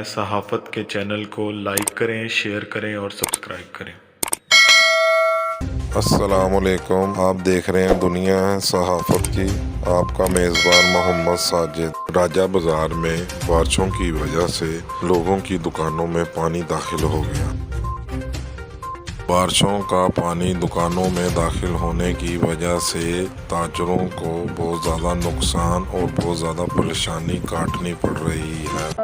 सहाफ़त के चैनल को लाइक करें, शेयर करें और सब्सक्राइब करें। अस्सलामुअलैकुम, आप देख रहे हैं दुनिया है सहाफ़त की। आपका मेज़बान मोहम्मद साजिद। राजा बाज़ार में बारिशों की वजह से लोगों की दुकानों में पानी दाखिल हो गया। बारिशों का पानी दुकानों में दाखिल होने की वजह से ताजरों को बहुत ज़्यादा नुकसान और बहुत ज़्यादा परेशानी काटनी पड़ रही है।